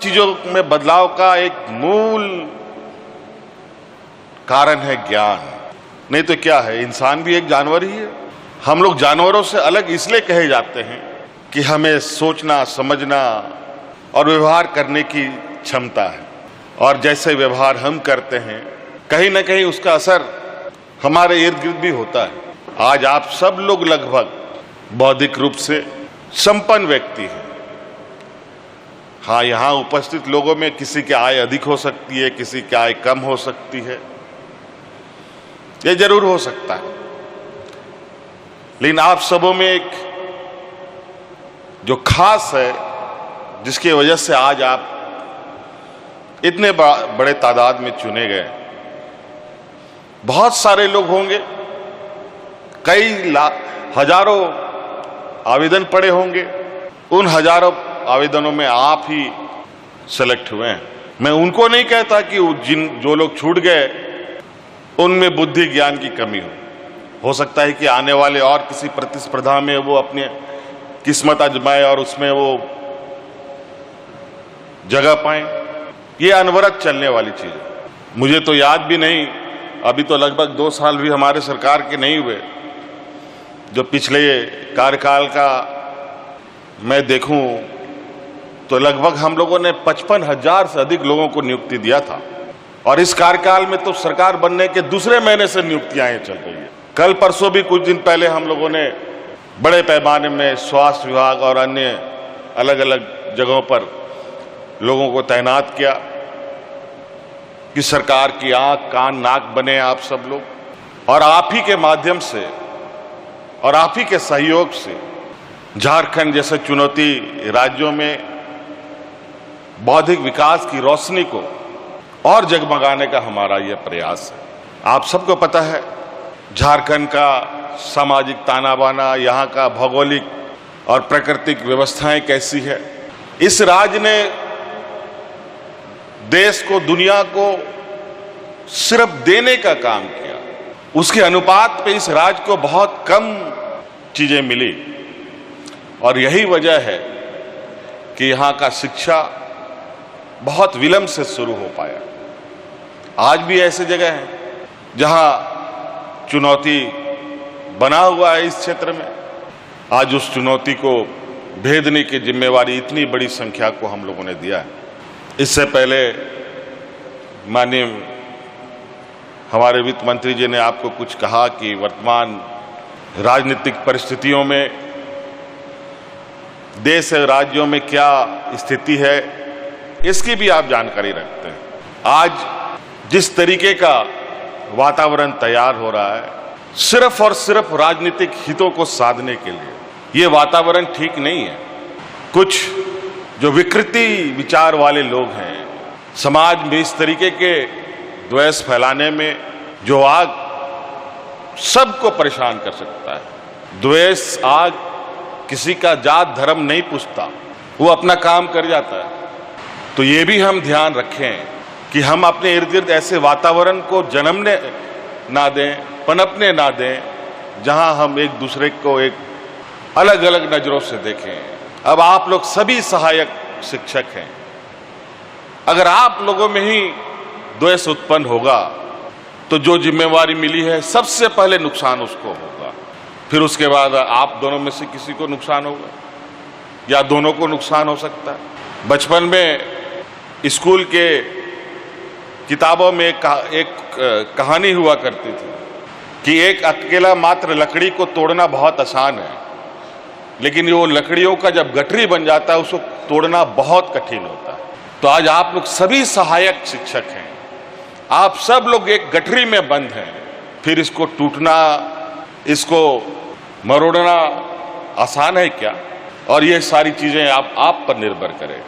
चीजों में बदलाव का एक मूल कारण है ज्ञान। नहीं तो क्या है, इंसान भी एक जानवर ही है। हम लोग जानवरों से अलग इसलिए कहे जाते हैं कि हमें सोचना, समझना और व्यवहार करने की क्षमता है, और जैसे व्यवहार हम करते हैं कहीं ना कहीं उसका असर हमारे इर्द गिर्द भी होता है। आज आप सब लोग लगभग बौद्धिक रूप से संपन्न व्यक्ति हैं। हाँ, यहाँ उपस्थित लोगों में किसी की आय अधिक हो सकती है, किसी की आय कम हो सकती है, ये जरूर हो सकता है, लेकिन आप सबों में एक जो खास है, जिसकी वजह से आज आप इतने बड़े तादाद में चुने गए। बहुत सारे लोग होंगे, कई हजारों आवेदन पड़े होंगे, उन हजारों आवेदनों में आप ही सेलेक्ट हुए हैं। मैं उनको नहीं कहता कि जो लोग छूट गए उनमें बुद्धि ज्ञान की कमी हो सकता है कि आने वाले और किसी प्रतिस्पर्धा में वो अपने किस्मत आजमाए और उसमें वो जगह पाए। ये अनवरत चलने वाली चीज है। मुझे तो याद भी नहीं, अभी तो लगभग 2 साल भी हमारे सरकार के नहीं हुए, जो पिछले कार्यकाल का मैं देखूं तो लगभग हम लोगों ने 55,000 से अधिक लोगों को नियुक्ति दिया था, और इस कार्यकाल में तो सरकार बनने के दूसरे महीने से नियुक्तियां चल रही है। कल परसों भी कुछ दिन पहले हम लोगों ने बड़े पैमाने में स्वास्थ्य विभाग और अन्य अलग अलग जगहों पर लोगों को तैनात किया कि सरकार की आंख कान नाक बने आप सब लोग, और आप ही के माध्यम से और आप ही के सहयोग से झारखंड जैसे चुनौती राज्यों में बौद्धिक विकास की रोशनी को और जगमगाने का हमारा यह प्रयास है। आप सबको पता है झारखंड का सामाजिक ताना बाना, यहाँ का भौगोलिक और प्राकृतिक व्यवस्थाएं कैसी है। इस राज्य ने देश को, दुनिया को सिर्फ देने का काम किया, उसके अनुपात पे इस राज्य को बहुत कम चीजें मिली, और यही वजह है कि यहाँ का शिक्षा बहुत विलंब से शुरू हो पाया। आज भी ऐसी जगह है जहां चुनौती बना हुआ है इस क्षेत्र में। आज उस चुनौती को भेदने की जिम्मेवारी इतनी बड़ी संख्या को हम लोगों ने दिया है। इससे पहले माननीय हमारे वित्त मंत्री जी ने आपको कुछ कहा कि वर्तमान राजनीतिक परिस्थितियों में देश और राज्यों में क्या स्थिति है, इसकी भी आप जानकारी रखते हैं। आज जिस तरीके का वातावरण तैयार हो रहा है सिर्फ और सिर्फ राजनीतिक हितों को साधने के लिए, ये वातावरण ठीक नहीं है। कुछ जो विकृति विचार वाले लोग हैं, समाज में इस तरीके के द्वेष फैलाने में जो आग सबको परेशान कर सकता है। द्वेष आग किसी का जात धर्म नहीं पूछता, वो अपना काम कर जाता है। तो ये भी हम ध्यान रखें कि हम अपने इर्द गिर्द ऐसे वातावरण को जन्मने ना दें, पनपने ना दें, जहां हम एक दूसरे को एक अलग अलग नजरों से देखें। अब आप लोग सभी सहायक शिक्षक हैं, अगर आप लोगों में ही द्वेष उत्पन्न होगा तो जो जिम्मेवारी मिली है सबसे पहले नुकसान उसको होगा, फिर उसके बाद आप दोनों में से किसी को नुकसान होगा या दोनों को नुकसान हो सकता है। बचपन में स्कूल के किताबों में एक कहानी हुआ करती थी कि एक अकेला मात्र लकड़ी को तोड़ना बहुत आसान है, लेकिन वो लकड़ियों का जब गठरी बन जाता है उसको तोड़ना बहुत कठिन होता है। तो आज आप लोग सभी सहायक शिक्षक हैं, आप सब लोग एक गठरी में बंद हैं, फिर इसको टूटना, इसको मरोड़ना आसान है क्या? और ये सारी चीजें आप पर निर्भर करें।